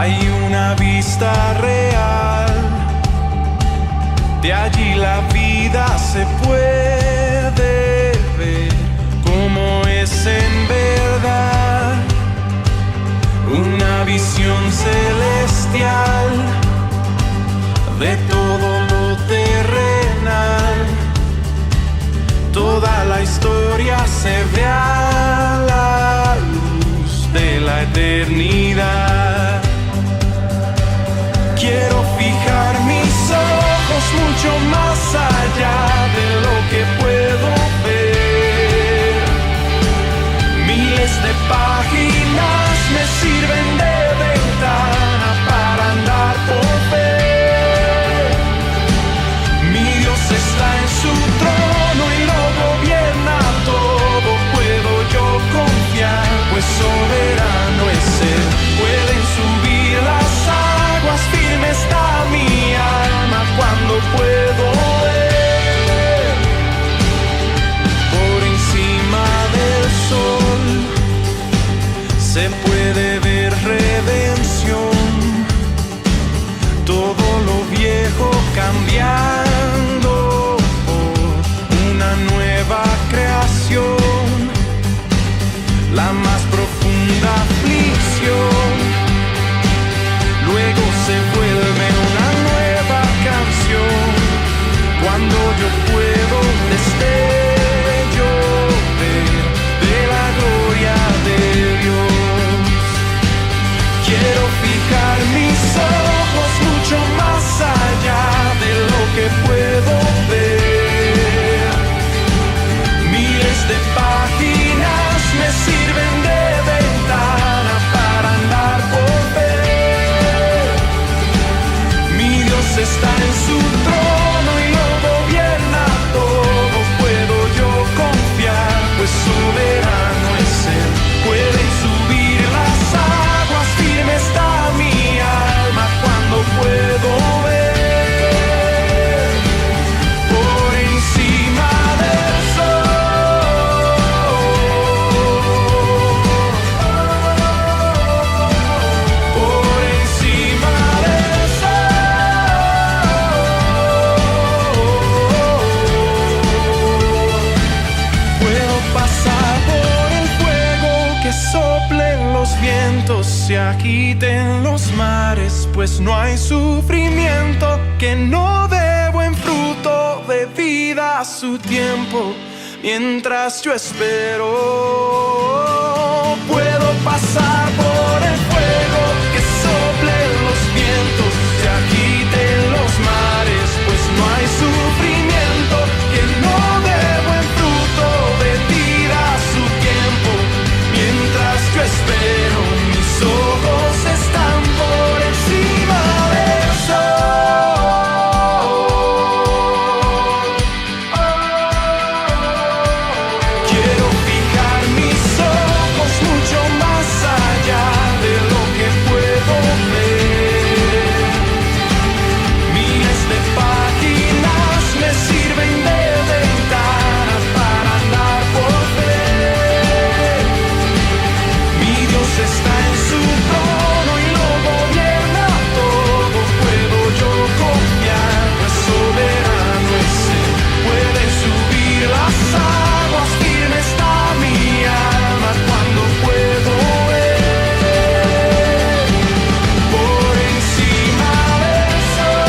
Hay una vista real, de allí la vida se puede ver como es en verdad. Una visión celestial de todo lo terrenal. Toda la historia se ve a la luz de la eternidad. Quiero fijar mis ojos mucho más allá de lo que puedo ver. Miles de páginas me sirven de ventana para andar por fe. Mi Dios está en su trono y lo gobierna todo. Puedo yo confiar, pues soberano es Él. Pueden subir las aguas, firme está mi alma cuando puedo ver. Por encima del sol se puede ver redención. Todo lo viejo cambiando por una nueva creación. La más profunda aflicción luego se vuelve una nueva canción. Cuando yo puedo destello ver de la gloria de Dios. Quiero fijar mis ojos mucho más allá de lo que puedo ver. Miles de páginas me sirven de ventana para andar por ver. Mi Dios está en su trono y lo gobierna todo. Puedo yo confiar, pues soberano es Él. Pueden subir las aguas, firme está mi alma cuando puedo ver. Por encima del sol, por encima del sol. Puedo pasar por el fuego, que soplen los vientos, se agiten los mares, pues no hay sufrimiento que no dé buen fruto de vida a su tiempo. Mientras yo espero, puedo pasar por el fuego, que soplen los vientos, se agiten los mares, pues no hay sufrimiento que no dé buen fruto de vida a su tiempo. Mientras yo espero, mis ojos están por encima del sol. Quiero fijar mis ojos mucho más allá de lo que puedo ver. Miles de páginas me sirven de ventana para andar por ver. Mi Dios está en su trono y lo gobierna todo. Puedo yo confiar, pues soberano es Él. Pueden subir las aguas, firme está mi alma cuando puedo ver. Por encima del sol,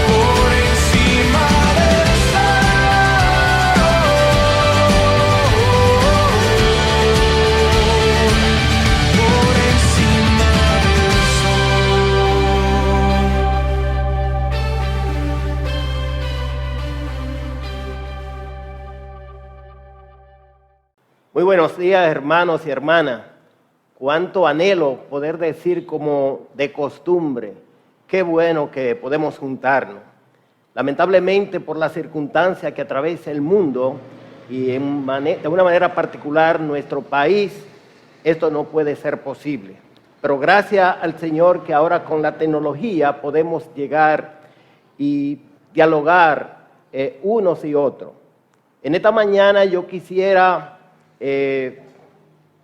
por encima del por encima del sol. Muy buenos días, hermanos y hermanas. Cuánto anhelo poder decir como de costumbre, qué bueno que podemos juntarnos. Lamentablemente, por la circunstancia que atraviesa el mundo y de una manera particular nuestro país, esto no puede ser posible. Pero gracias al Señor que ahora con la tecnología podemos llegar y dialogar unos y otros. En esta mañana yo quisiera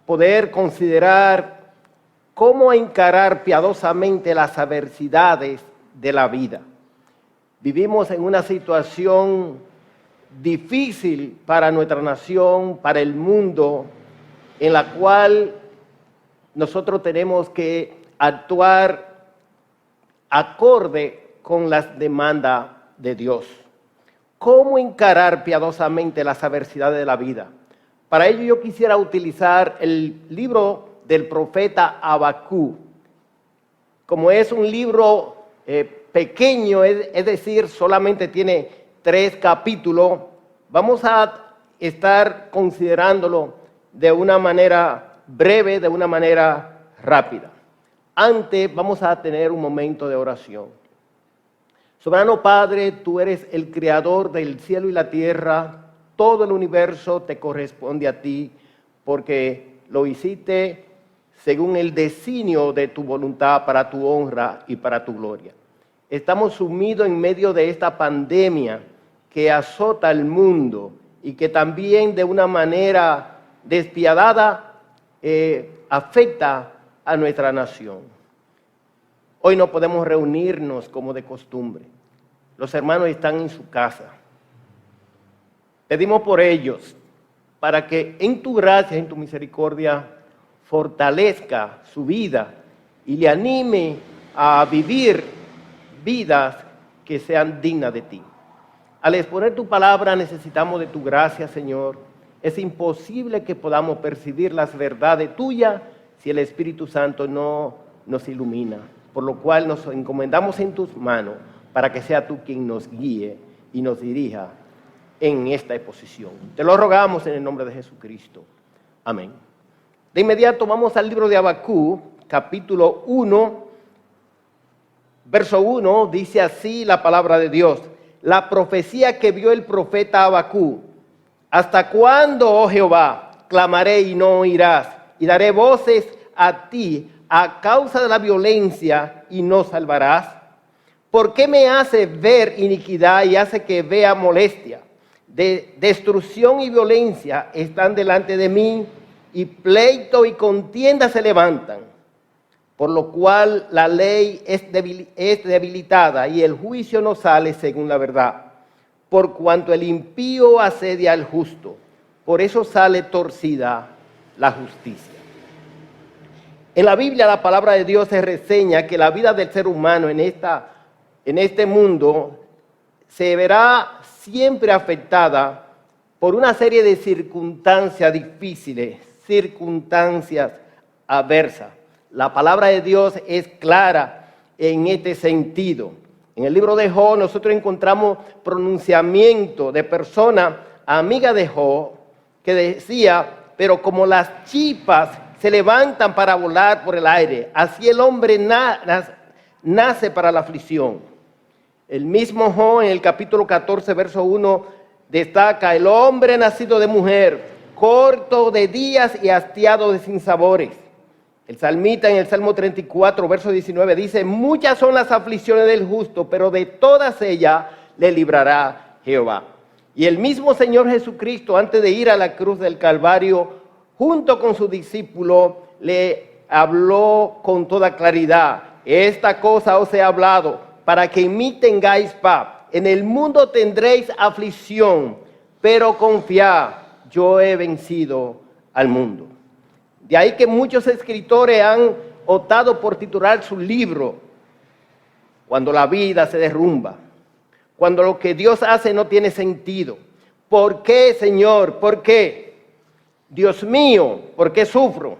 poder considerar cómo encarar piadosamente las adversidades de la vida. Vivimos en una situación difícil para nuestra nación, para el mundo, en la cual nosotros tenemos que actuar acorde con las demandas de Dios. ¿Cómo encarar piadosamente las adversidades de la vida? Para ello yo quisiera utilizar el libro del profeta Habacuc. Como es un libro pequeño, es decir, solamente tiene 3 capítulos, vamos a estar considerándolo de una manera breve, de una manera rápida. Antes vamos a tener un momento de oración. Soberano Padre, tú eres el creador del cielo y la tierra, todo el universo te corresponde a ti, porque lo hiciste según el designio de tu voluntad para tu honra y para tu gloria. Estamos sumidos en medio de esta pandemia que azota al mundo y que también de una manera despiadada afecta a nuestra nación. Hoy no podemos reunirnos como de costumbre. Los hermanos están en su casa. Pedimos por ellos para que en tu gracia, en tu misericordia, fortalezca su vida y le anime a vivir vidas que sean dignas de ti. Al exponer tu palabra necesitamos de tu gracia, Señor. Es imposible que podamos percibir las verdades tuyas si el Espíritu Santo no nos ilumina. Por lo cual nos encomendamos en tus manos para que sea tú quien nos guíe y nos dirija en esta exposición. Te lo rogamos en el nombre de Jesucristo. Amén. De inmediato vamos al libro de Habacuc, capítulo 1, verso 1, dice así la palabra de Dios. La profecía que vio el profeta Habacuc. ¿Hasta cuándo, oh Jehová, clamaré y no oirás? Y daré voces a ti a causa de la violencia y no salvarás. ¿Por qué me hace ver iniquidad y hace que vea molestia? Destrucción y violencia están delante de mí, y pleito y contienda se levantan. Por lo cual la ley es debilitada y el juicio no sale según la verdad. Por cuanto el impío asedia al justo, por eso sale torcida la justicia. En la Biblia la palabra de Dios se reseña que la vida del ser humano en este mundo se verá siempre afectada por una serie de circunstancias difíciles, circunstancias adversas. La palabra de Dios es clara en este sentido. En el libro de Job nosotros encontramos pronunciamiento de persona amiga de Job que decía, pero como las chispas se levantan para volar por el aire, así el hombre nace para la aflicción. El mismo Job en el capítulo 14, verso 1, destaca, el hombre nacido de mujer, corto de días y hastiado de sinsabores. El salmista en el Salmo 34, verso 19, dice, muchas son las aflicciones del justo, pero de todas ellas le librará Jehová. Y el mismo Señor Jesucristo, antes de ir a la cruz del Calvario, junto con su discípulo, le habló con toda claridad. Esta cosa os he hablado, para que en mí tengáis paz. En el mundo tendréis aflicción, pero confiad, yo he vencido al mundo. De ahí que muchos escritores han optado por titular su libro Cuando la vida se derrumba, cuando lo que Dios hace no tiene sentido. ¿Por qué, Señor? ¿Por qué? Dios mío, ¿por qué sufro?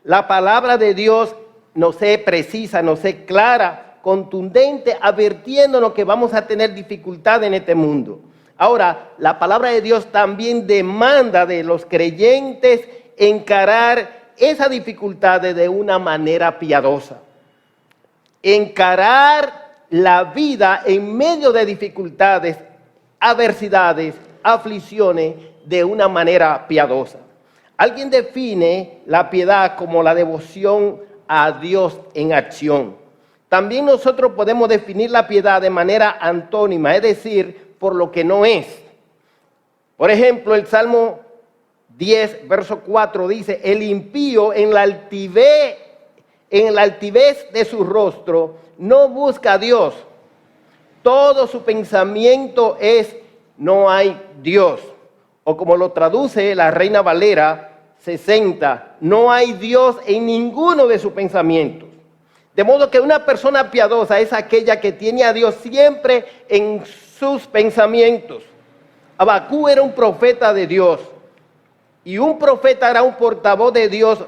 La palabra de Dios nos es precisa, nos es clara, contundente, advirtiéndonos que vamos a tener dificultad en este mundo. Ahora, la palabra de Dios también demanda de los creyentes encarar esas dificultades de una manera piadosa. Encarar la vida en medio de dificultades, adversidades, aflicciones de una manera piadosa. Alguien define la piedad como la devoción a Dios en acción. También nosotros podemos definir la piedad de manera antónima, es decir, por lo que no es. Por ejemplo, el Salmo 10, verso 4 dice: el impío en la altivez de su rostro no busca a Dios. Todo su pensamiento es: no hay Dios. O como lo traduce la Reina Valera 60, no hay Dios en ninguno de sus pensamientos. De modo que una persona piadosa es aquella que tiene a Dios siempre en sus pensamientos. Abacú era un profeta de Dios, y un profeta era un portavoz de Dios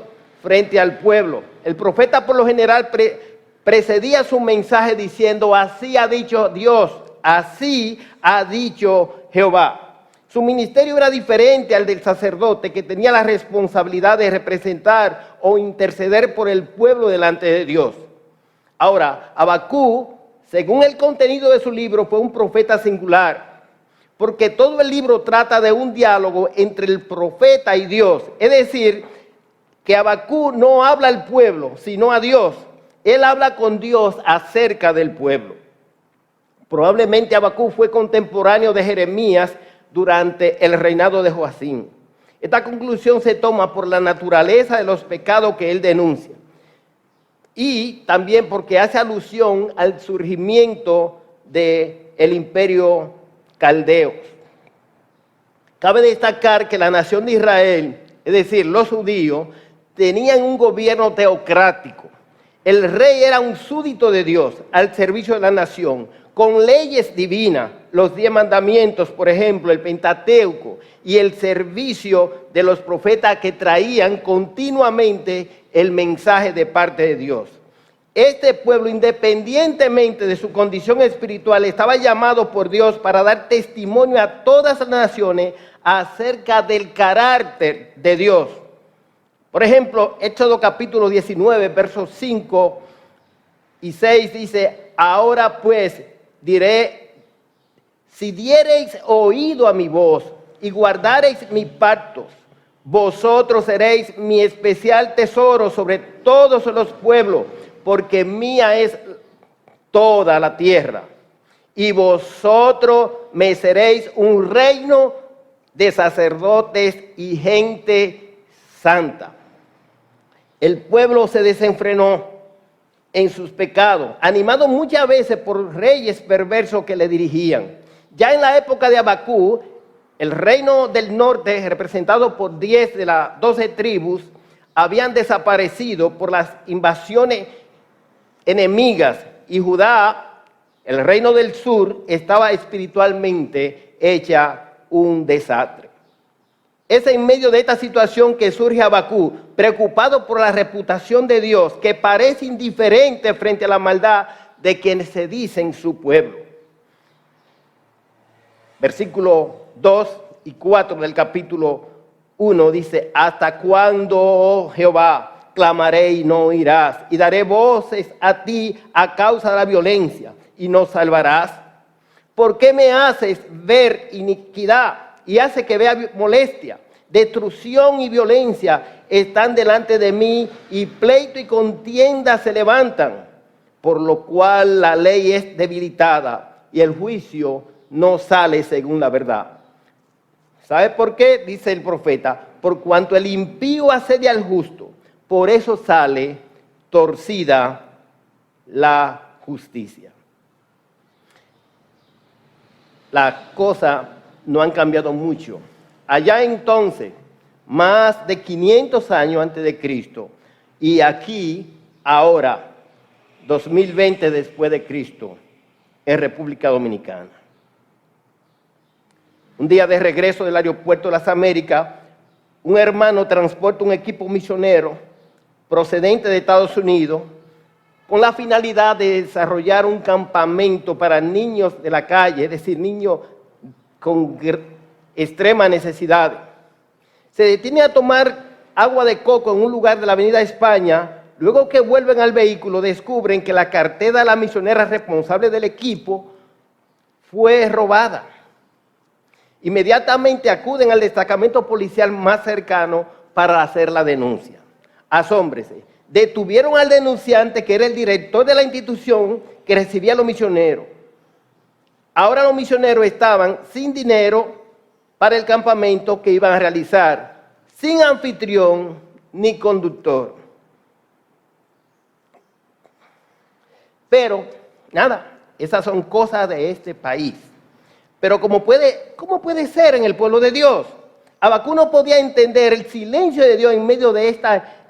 frente al pueblo. El profeta por lo general precedía su mensaje diciendo: así ha dicho Dios, así ha dicho Jehová. Su ministerio era diferente al del sacerdote, que tenía la responsabilidad de representar o interceder por el pueblo delante de Dios. Ahora, Abacú, según el contenido de su libro, fue un profeta singular, porque todo el libro trata de un diálogo entre el profeta y Dios. Es decir, que Abacú no habla al pueblo, sino a Dios. Él habla con Dios acerca del pueblo. Probablemente Abacú fue contemporáneo de Jeremías durante el reinado de Joacim. Esta conclusión se toma por la naturaleza de los pecados que él denuncia, y también porque hace alusión al surgimiento del imperio caldeo. Cabe destacar que la nación de Israel, es decir, los judíos, tenían un gobierno teocrático. El rey era un súbdito de Dios al servicio de la nación, con leyes divinas, los 10 mandamientos, por ejemplo, el Pentateuco, y el servicio de los profetas que traían continuamente el mensaje de parte de Dios. Este pueblo, independientemente de su condición espiritual, estaba llamado por Dios para dar testimonio a todas las naciones acerca del carácter de Dios. Por ejemplo, Éxodo capítulo 19, versos 5 y 6 dice: ahora pues diré, si diereis oído a mi voz y guardareis mis pactos, vosotros seréis mi especial tesoro sobre todos los pueblos, porque mía es toda la tierra. Y vosotros me seréis un reino de sacerdotes y gente santa. El pueblo se desenfrenó en sus pecados, animado muchas veces por reyes perversos que le dirigían. Ya en la época de Abacú, el reino del norte, representado por 10 de las 12 tribus, habían desaparecido por las invasiones enemigas, y Judá, el reino del sur, estaba espiritualmente hecha un desastre. Es en medio de esta situación que surge Abacú, preocupado por la reputación de Dios, que parece indiferente frente a la maldad de quienes se dicen su pueblo. Versículo 2 y 4 del capítulo 1 dice: ¿hasta cuándo, oh Jehová, clamaré y no oirás? Y daré voces a ti a causa de la violencia, y no salvarás. ¿Por qué me haces ver iniquidad y hace que vea molestia? Destrucción y violencia están delante de mí, y pleito y contienda se levantan, por lo cual la ley es debilitada y el juicio no sale según la verdad. ¿Sabe por qué? Dice el profeta: por cuanto el impío asedia al justo, por eso sale torcida la justicia. Las cosas no han cambiado mucho. Allá entonces, más de 500 años antes de Cristo, y aquí, ahora, 2020 después de Cristo, en República Dominicana. Un día de regreso del aeropuerto de las Américas, un hermano transporta un equipo misionero procedente de Estados Unidos con la finalidad de desarrollar un campamento para niños de la calle, es decir, niños con extrema necesidad. Se detiene a tomar agua de coco en un lugar de la Avenida España. Luego que vuelven al vehículo, descubren que la cartera de la misionera responsable del equipo fue robada. Inmediatamente acuden al destacamento policial más cercano para hacer la denuncia. Asómbrese, detuvieron al denunciante, que era el director de la institución que recibía a los misioneros. Ahora los misioneros estaban sin dinero para el campamento que iban a realizar, sin anfitrión ni conductor. Pero, nada, esas son cosas de este país. Pero ¿cómo puede ser en el pueblo de Dios? Habacuc no podía entender el silencio de Dios en medio de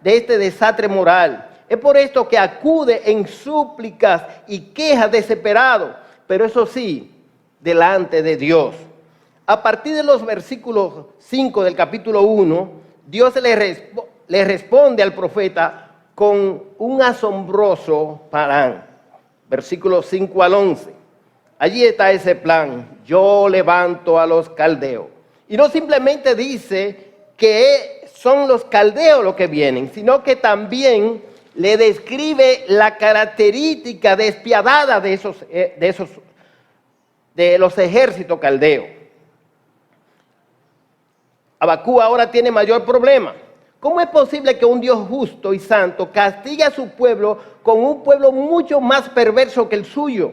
este desastre moral. Es por esto que acude en súplicas y quejas desesperado, pero eso sí, delante de Dios. A partir de los versículos 5 del capítulo 1, Dios le responde al profeta con un asombroso plan. Versículos 5 al 11. Allí está ese plan. Yo levanto a los caldeos. Y no simplemente dice que son los caldeos los que vienen, sino que también le describe la característica despiadada de los ejércitos caldeos. Habacuc ahora tiene mayor problema. ¿Cómo es posible que un Dios justo y santo castigue a su pueblo con un pueblo mucho más perverso que el suyo?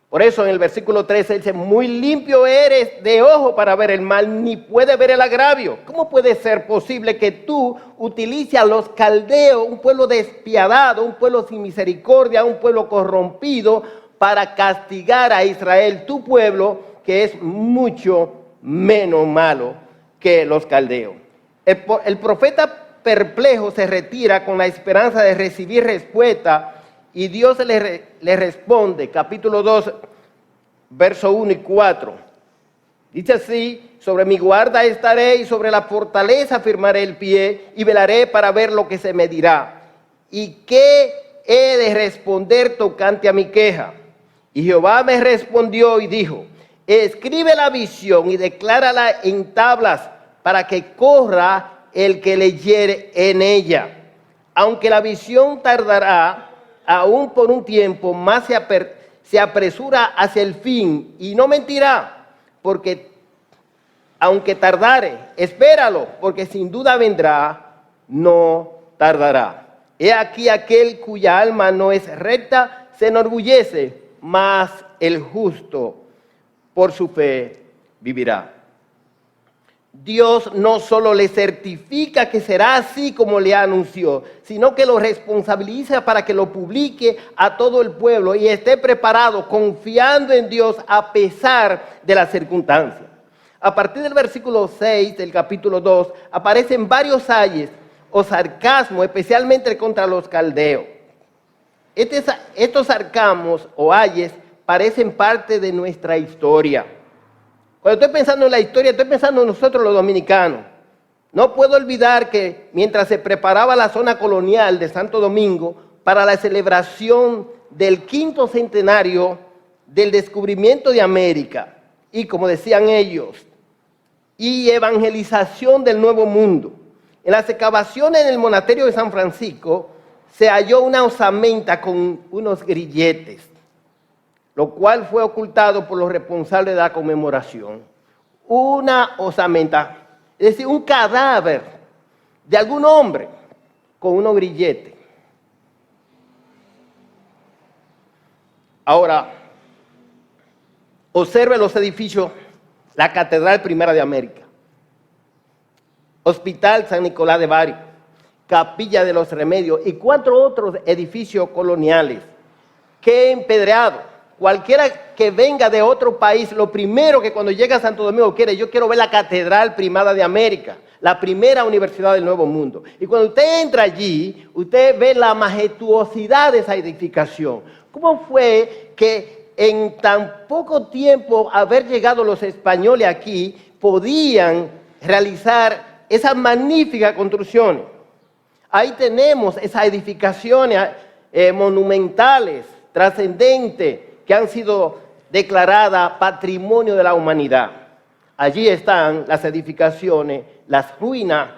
Por eso en el versículo 13 dice, muy limpio eres de ojo para ver el mal, ni puedes ver el agravio. ¿Cómo puede ser posible que tú utilices a los caldeos, un pueblo despiadado, un pueblo sin misericordia, un pueblo corrompido, para castigar a Israel, tu pueblo, que es mucho menos malo que los caldeos? El profeta perplejo se retira con la esperanza de recibir respuesta y Dios le responde, capítulo 2, verso 1 y 4. Dice así, sobre mi guarda estaré y sobre la fortaleza firmaré el pie y velaré para ver lo que se me dirá. ¿Y qué he de responder tocante a mi queja? Y Jehová me respondió y dijo, escribe la visión y declárala en tablas, para que corra el que leyere en ella. Aunque la visión tardará, aún por un tiempo, más se apresura hacia el fin, y no mentirá, porque aunque tardare, espéralo, porque sin duda vendrá, no tardará. He aquí aquel cuya alma no es recta, se enorgullece, mas el justo por su fe vivirá. Dios no solo le certifica que será así como le anunció, sino que lo responsabiliza para que lo publique a todo el pueblo y esté preparado, confiando en Dios a pesar de las circunstancias. A partir del versículo 6 del capítulo 2 aparecen varios ayes o sarcasmos, especialmente contra los caldeos. Estos sarcasmos o ayes parecen parte de nuestra historia. Cuando estoy pensando en la historia, estoy pensando en nosotros los dominicanos. No puedo olvidar que mientras se preparaba la zona colonial de Santo Domingo para la celebración del 5º centenario del descubrimiento de América, y como decían ellos, y evangelización del Nuevo Mundo, en las excavaciones en el monasterio de San Francisco se halló una osamenta con unos grilletes, lo cual fue ocultado por los responsables de la conmemoración. Una osamenta, es decir, un cadáver de algún hombre con unos grilletes. Ahora, observe los edificios, la Catedral Primera de América, Hospital San Nicolás de Bari, Capilla de los Remedios y 4 otros edificios coloniales que empedreado. Cualquiera que venga de otro país, lo primero que cuando llega a Santo Domingo quiere, yo quiero ver la Catedral Primada de América, la primera universidad del Nuevo Mundo. Y cuando usted entra allí, usted ve la majestuosidad de esa edificación. ¿Cómo fue que en tan poco tiempo haber llegado los españoles aquí, podían realizar esas magníficas construcciones? Ahí tenemos esas edificaciones monumentales, trascendentes, que han sido declaradas patrimonio de la humanidad. Allí están las edificaciones, las ruinas.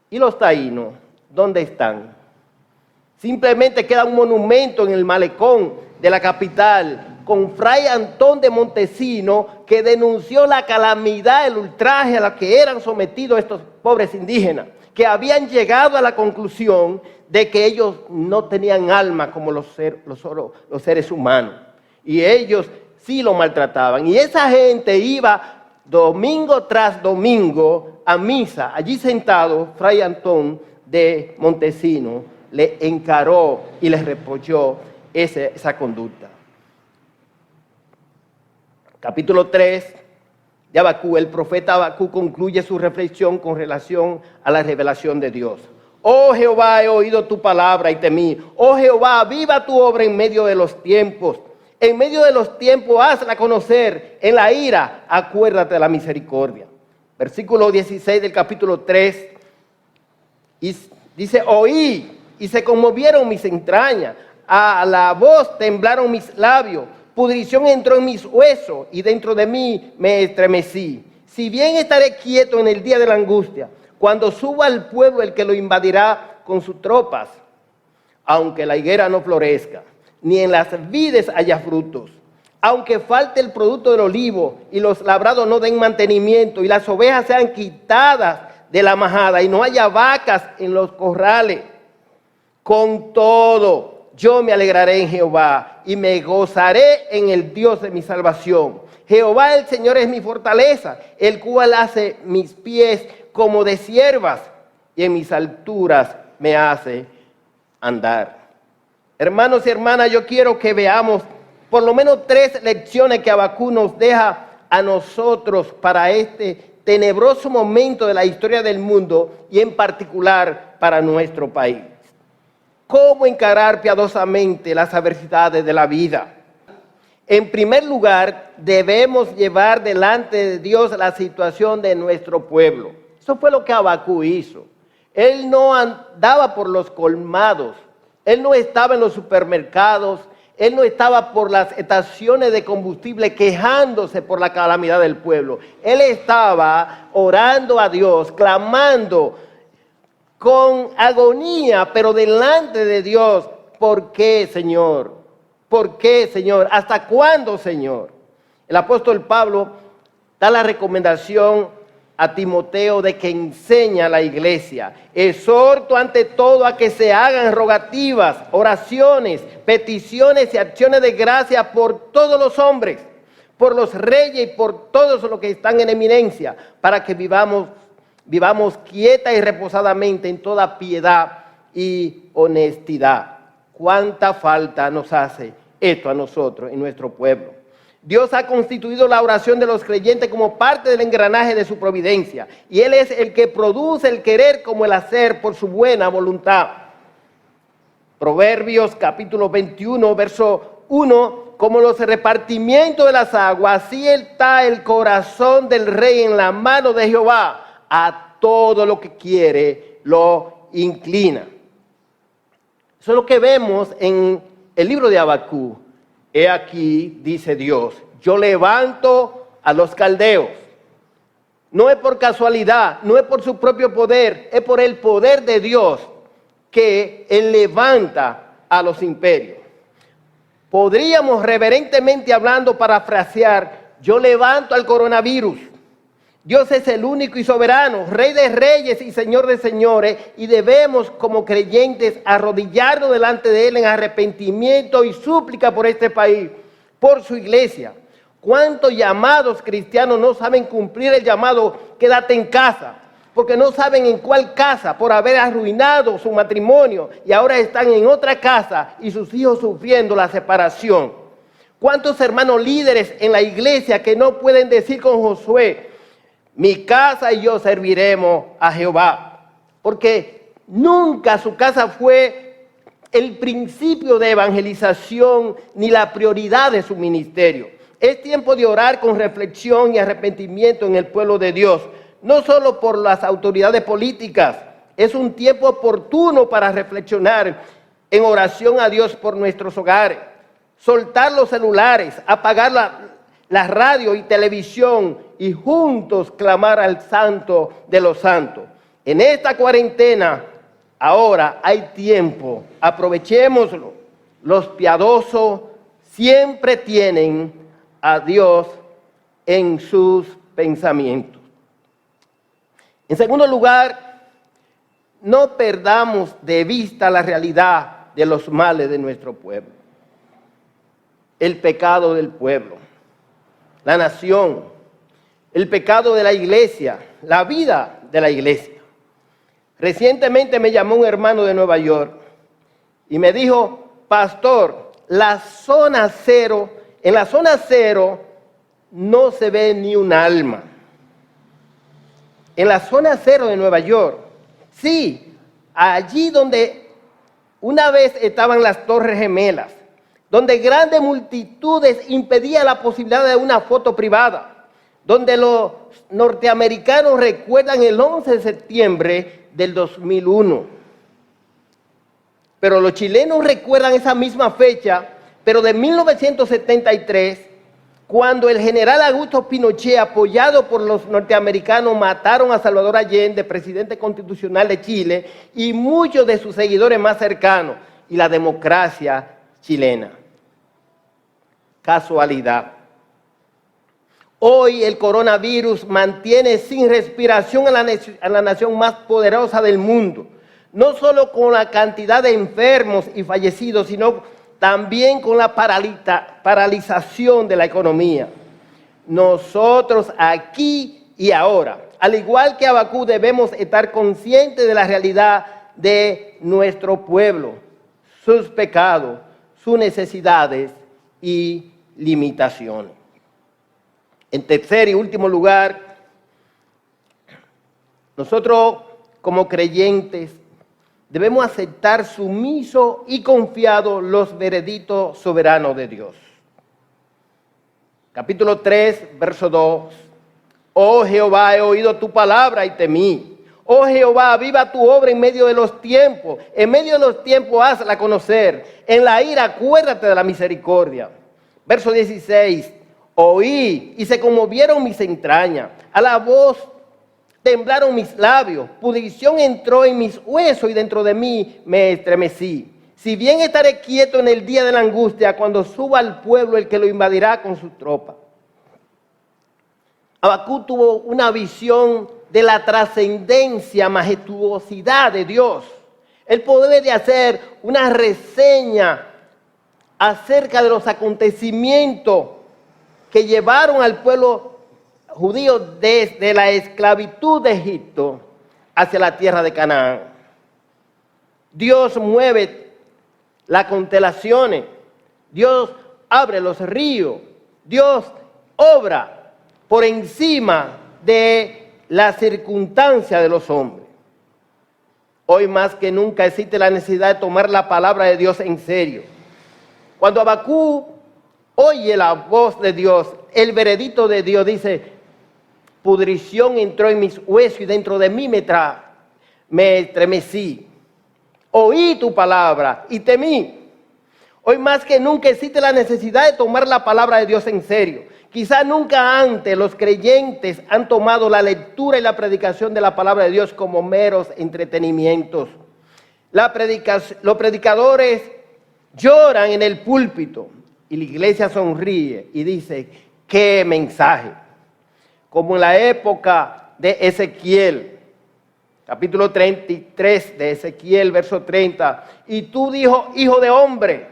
¿Y los taínos? ¿Dónde están? Simplemente queda un monumento en el malecón de la capital con Fray Antón de Montesino, que denunció la calamidad, el ultraje a la que eran sometidos estos pobres indígenas, que habían llegado a la conclusión de que ellos no tenían alma como los seres humanos. Y ellos sí lo maltrataban. Y esa gente iba domingo tras domingo a misa. Allí sentado, Fray Antón de Montesino le encaró y le reprochó esa conducta. Capítulo 3 de Habacuc, el profeta Habacuc concluye su reflexión con relación a la revelación de Dios. Oh Jehová, he oído tu palabra y temí. Oh Jehová, viva tu obra en medio de los tiempos. En medio de los tiempos, hazla conocer. En la ira, acuérdate de la misericordia. Versículo 16 del capítulo 3. Y dice, oí y se conmovieron mis entrañas. A la voz temblaron mis labios. Pudrición entró en mis huesos y dentro de mí me estremecí. Si bien estaré quieto en el día de la angustia, cuando suba al pueblo el que lo invadirá con sus tropas, aunque la higuera no florezca, ni en las vides haya frutos, aunque falte el producto del olivo y los labrados no den mantenimiento y las ovejas sean quitadas de la majada y no haya vacas en los corrales, con todo yo me alegraré en Jehová y me gozaré en el Dios de mi salvación. Jehová el Señor es mi fortaleza, el cual hace mis pies como de ciervas y en mis alturas me hace andar. Hermanos y hermanas, yo quiero que veamos por lo menos 3 lecciones que Habacuc nos deja a nosotros para este tenebroso momento de la historia del mundo y en particular para nuestro país. ¿Cómo encarar piadosamente las adversidades de la vida? En primer lugar, debemos llevar delante de Dios la situación de nuestro pueblo. Eso fue lo que Habacuc hizo. Él no andaba por los colmados, él no estaba en los supermercados, él no estaba por las estaciones de combustible quejándose por la calamidad del pueblo. Él estaba orando a Dios, clamando con agonía, pero delante de Dios. ¿Por qué, Señor? ¿Por qué, Señor? ¿Hasta cuándo, Señor? El apóstol Pablo da la recomendación a Timoteo de que enseñe a la iglesia. Exhorto ante todo a que se hagan rogativas, oraciones, peticiones y acciones de gracia por todos los hombres, por los reyes y por todos los que están en eminencia, para que vivamos quieta y reposadamente en toda piedad y honestidad. ¿Cuánta falta nos hace esto a nosotros en nuestro pueblo? Dios ha constituido la oración de los creyentes como parte del engranaje de su providencia. Y Él es el que produce el querer como el hacer por su buena voluntad. Proverbios capítulo 21, verso 1. Como los repartimientos de las aguas, así está el corazón del rey en la mano de Jehová. A todo lo que quiere lo inclina. Eso es lo que vemos en el libro de Habacuc. He aquí, dice Dios, yo levanto a los caldeos. No es por casualidad, no es por su propio poder, es por el poder de Dios que Él levanta a los imperios. Podríamos reverentemente hablando parafrasear, yo levanto al coronavirus. Dios es el único y soberano, Rey de reyes y Señor de señores, y debemos como creyentes arrodillarnos delante de Él en arrepentimiento y súplica por este país, por su iglesia. ¿Cuántos llamados cristianos no saben cumplir el llamado quédate en casa? Porque no saben en cuál casa, por haber arruinado su matrimonio, y ahora están en otra casa y sus hijos sufriendo la separación. ¿Cuántos hermanos líderes en la iglesia que no pueden decir con Josué, mi casa y yo serviremos a Jehová? Porque nunca su casa fue el principio de evangelización ni la prioridad de su ministerio. Es tiempo de orar con reflexión y arrepentimiento en el pueblo de Dios, no solo por las autoridades políticas. Es un tiempo oportuno para reflexionar en oración a Dios por nuestros hogares, soltar los celulares, apagar la radio y televisión y juntos clamar al Santo de los Santos. En esta cuarentena, ahora hay tiempo, aprovechémoslo. Los piadosos siempre tienen a Dios en sus pensamientos. En segundo lugar, no perdamos de vista la realidad de los males de nuestro pueblo. El pecado del pueblo, la nación, el pecado de la iglesia, la vida de la iglesia. Recientemente me llamó un hermano de Nueva York y me dijo: pastor, en la zona cero no se ve ni un alma. En la zona cero de Nueva York, sí, allí donde una vez estaban las Torres Gemelas, donde grandes multitudes impedían la posibilidad de una foto privada, donde los norteamericanos recuerdan el 11 de septiembre del 2001. Pero los chilenos recuerdan esa misma fecha, pero de 1973, cuando el general Augusto Pinochet, apoyado por los norteamericanos, mataron a Salvador Allende, presidente constitucional de Chile, y muchos de sus seguidores más cercanos, y la democracia chilena. Casualidad. Hoy el coronavirus mantiene sin respiración a la nación más poderosa del mundo, no solo con la cantidad de enfermos y fallecidos, sino también con la paralización de la economía. Nosotros aquí y ahora, al igual que Habacuc, debemos estar conscientes de la realidad de nuestro pueblo, sus pecados, sus necesidades y limitaciones. En tercer y último lugar, nosotros como creyentes debemos aceptar sumiso y confiado los veredictos soberanos de Dios. Capítulo 3, verso 2. Oh Jehová, he oído tu palabra y temí. Oh Jehová, viva tu obra en medio de los tiempos. En medio de los tiempos hazla conocer. En la ira acuérdate de la misericordia. Verso 16. Oí y se conmovieron mis entrañas. A la voz temblaron mis labios, pudrición entró en mis huesos y dentro de mí me estremecí. Si bien estaré quieto en el día de la angustia, cuando suba al pueblo el que lo invadirá con sus tropas. Habacuc tuvo una visión de la trascendencia, majestuosidad de Dios. Él podía hacer una reseña acerca de los acontecimientos que llevaron al pueblo judío desde la esclavitud de Egipto hacia la tierra de Canaán. Dios mueve las constelaciones, Dios abre los ríos, Dios obra por encima de la circunstancia de los hombres. Hoy más que nunca existe la necesidad de tomar la palabra de Dios en serio. Cuando Habacuc oye la voz de Dios, el veredicto de Dios, dice: pudrición entró en mis huesos y dentro de mí me estremecí. Oí tu palabra y temí. Hoy más que nunca existe la necesidad de tomar la palabra de Dios en serio. Quizá nunca antes los creyentes han tomado la lectura y la predicación de la palabra de Dios como meros entretenimientos. Los predicadores lloran en el púlpito y la iglesia sonríe y dice: ¡qué mensaje! Como en la época de Ezequiel, capítulo 33 de Ezequiel, verso 30. Y tú, dijo, hijo de hombre,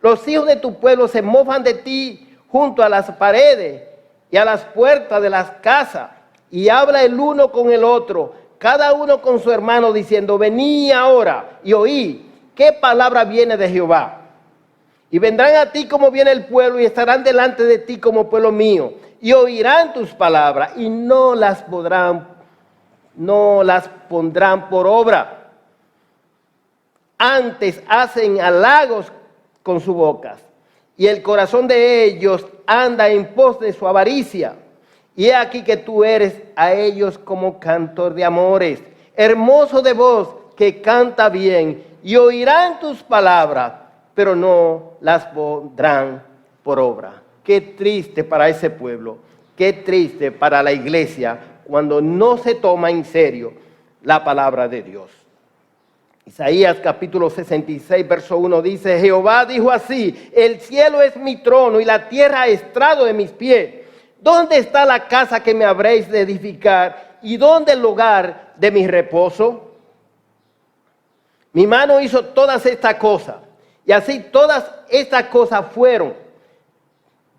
los hijos de tu pueblo se mofan de ti junto a las paredes y a las puertas de las casas, y habla el uno con el otro, cada uno con su hermano, diciendo: vení ahora y oí qué palabra viene de Jehová. Y vendrán a ti como viene el pueblo, y estarán delante de ti como pueblo mío, y oirán tus palabras, y no las pondrán por obra. Antes hacen halagos con sus bocas, y el corazón de ellos anda en pos de su avaricia. Y he aquí que tú eres a ellos como cantor de amores, hermoso de voz, que canta bien, y oirán tus palabras, pero no las pondrán por obra. Qué triste para ese pueblo, qué triste para la iglesia cuando no se toma en serio la palabra de Dios. Isaías capítulo 66, verso 1 dice: Jehová dijo así: el cielo es mi trono y la tierra estrado de mis pies. ¿Dónde está la casa que me habréis de edificar? ¿Y dónde el lugar de mi reposo? Mi mano hizo todas estas cosas, y así todas estas cosas fueron,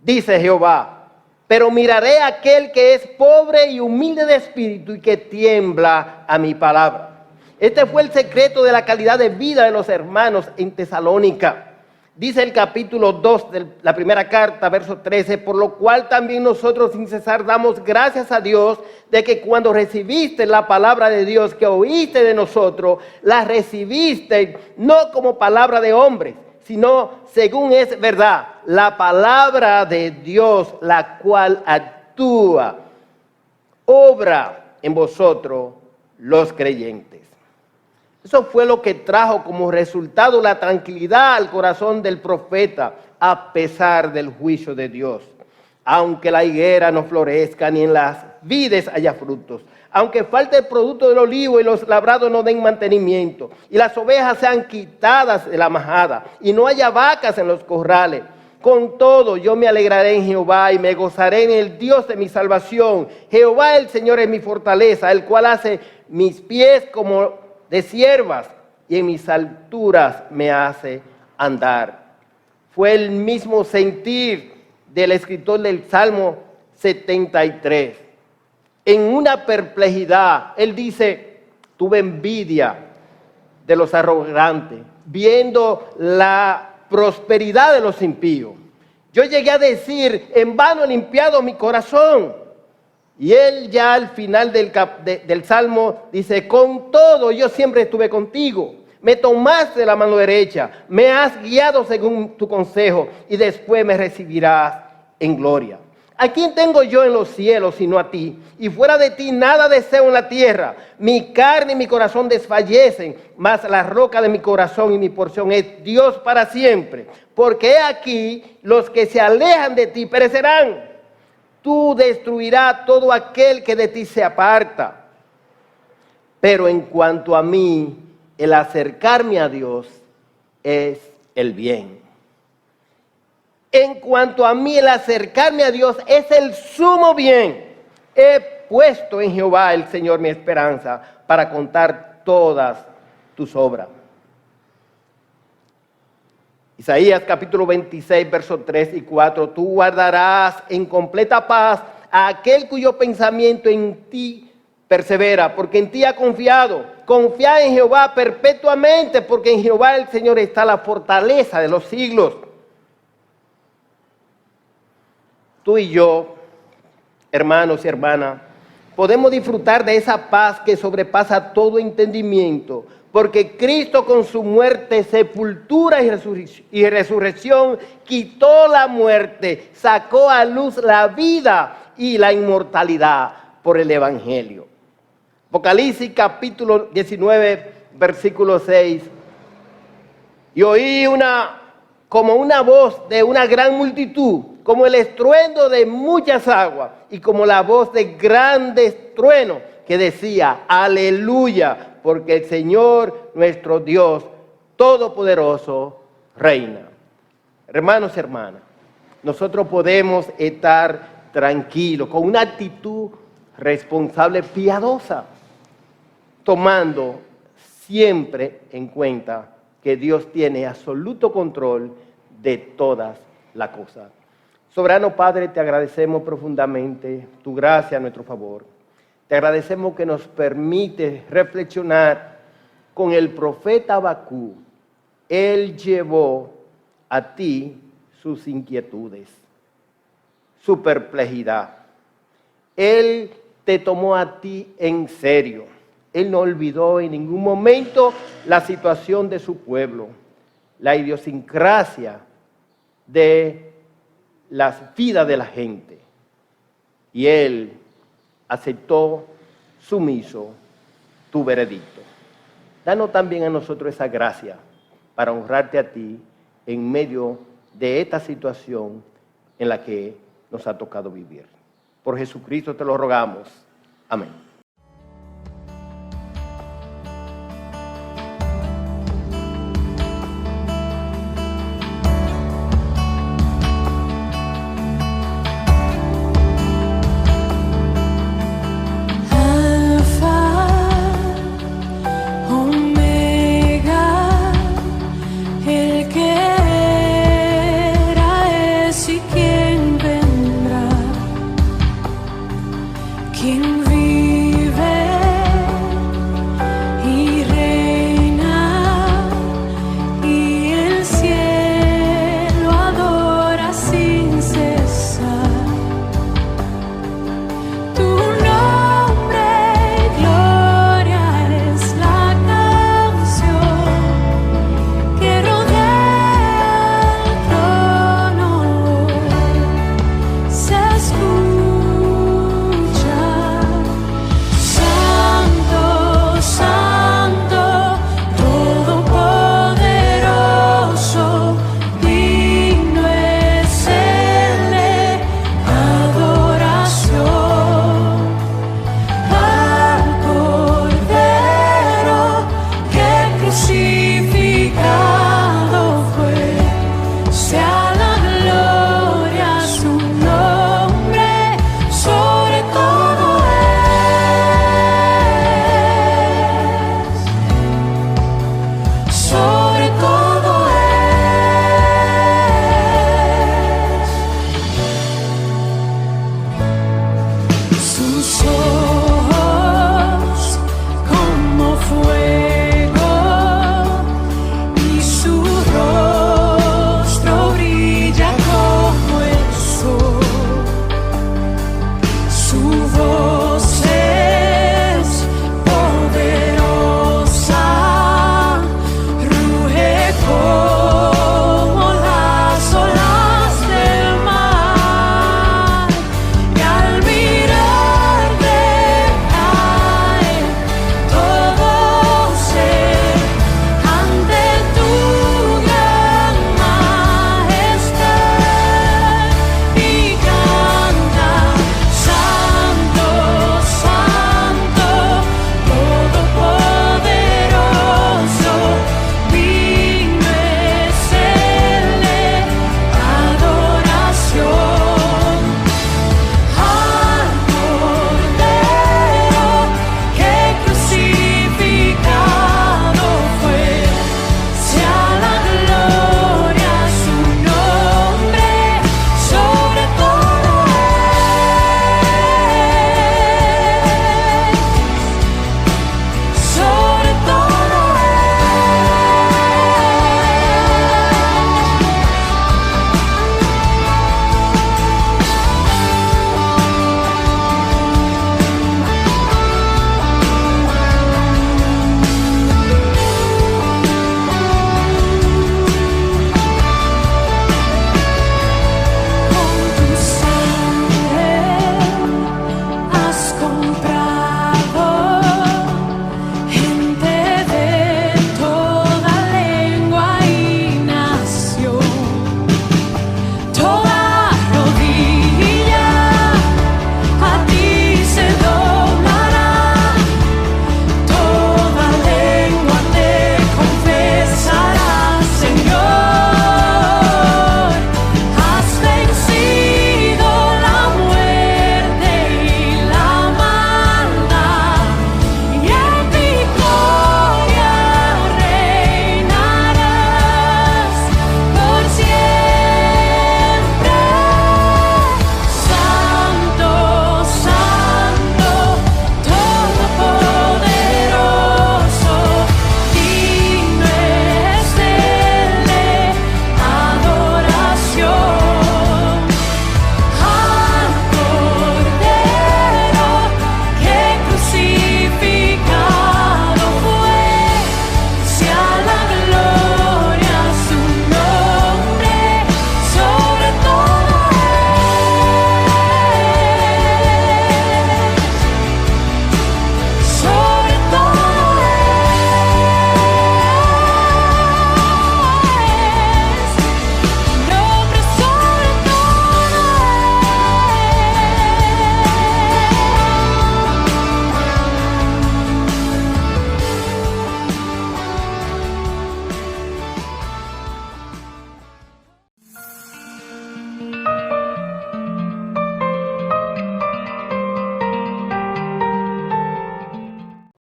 dice Jehová. Pero miraré a aquel que es pobre y humilde de espíritu y que tiembla a mi palabra. Este fue el secreto de la calidad de vida de los hermanos en Tesalónica. Dice el capítulo 2 de la primera carta, verso 13, por lo cual también nosotros sin cesar damos gracias a Dios de que cuando recibiste la palabra de Dios que oíste de nosotros, la recibiste no como palabra de hombres, sino según es verdad, la palabra de Dios, la cual actúa, obra en vosotros los creyentes. Eso fue lo que trajo como resultado la tranquilidad al corazón del profeta, a pesar del juicio de Dios. Aunque la higuera no florezca, ni en las vides haya frutos, aunque falte el producto del olivo y los labrados no den mantenimiento, y las ovejas sean quitadas de la majada, y no haya vacas en los corrales, con todo yo me alegraré en Jehová y me gozaré en el Dios de mi salvación. Jehová el Señor es mi fortaleza, el cual hace mis pies como de siervas y en mis alturas me hace andar. Fue el mismo sentir del escritor del Salmo 73. En una perplejidad, él dice, tuve envidia de los arrogantes, viendo la prosperidad de los impíos. Yo llegué a decir, en vano he limpiado mi corazón. Y él ya al final del Salmo dice, con todo yo siempre estuve contigo. Me tomaste de la mano derecha, me has guiado según tu consejo y después me recibirás en gloria. ¿A quién tengo yo en los cielos sino a ti? Y fuera de ti nada deseo en la tierra. Mi carne y mi corazón desfallecen, mas la roca de mi corazón y mi porción es Dios para siempre. Porque he aquí los que se alejan de ti perecerán. Tú destruirás todo aquel que de ti se aparta. Pero en cuanto a mí, el acercarme a Dios es el bien. En cuanto a mí, el acercarme a Dios es el sumo bien. He puesto en Jehová el Señor mi esperanza para contar todas tus obras. Isaías capítulo 26, versos 3 y 4. Tú guardarás en completa paz a aquel cuyo pensamiento en ti persevera, porque en ti ha confiado. Confía en Jehová perpetuamente, porque en Jehová el Señor está la fortaleza de los siglos. Tú y yo, hermanos y hermanas, podemos disfrutar de esa paz que sobrepasa todo entendimiento, porque Cristo con su muerte, sepultura y resurrección quitó la muerte, sacó a luz la vida y la inmortalidad por el Evangelio. Apocalipsis capítulo 19, versículo 6. Y oí como una voz de una gran multitud, como el estruendo de muchas aguas y como la voz de grandes truenos que decía, aleluya, porque el Señor nuestro Dios Todopoderoso reina. Hermanos y hermanas, nosotros podemos estar tranquilos, con una actitud responsable, piadosa, tomando siempre en cuenta que Dios tiene absoluto control de todas las cosas. Soberano Padre, te agradecemos profundamente tu gracia a nuestro favor. Te agradecemos que nos permite reflexionar con el profeta Habacuc. Él llevó a ti sus inquietudes, su perplejidad. Él te tomó a ti en serio. Él no olvidó en ningún momento la situación de su pueblo, la idiosincrasia de las vidas de la gente. Y Él aceptó sumiso tu veredicto. Danos también a nosotros esa gracia para honrarte a ti en medio de esta situación en la que nos ha tocado vivir. Por Jesucristo te lo rogamos. Amén.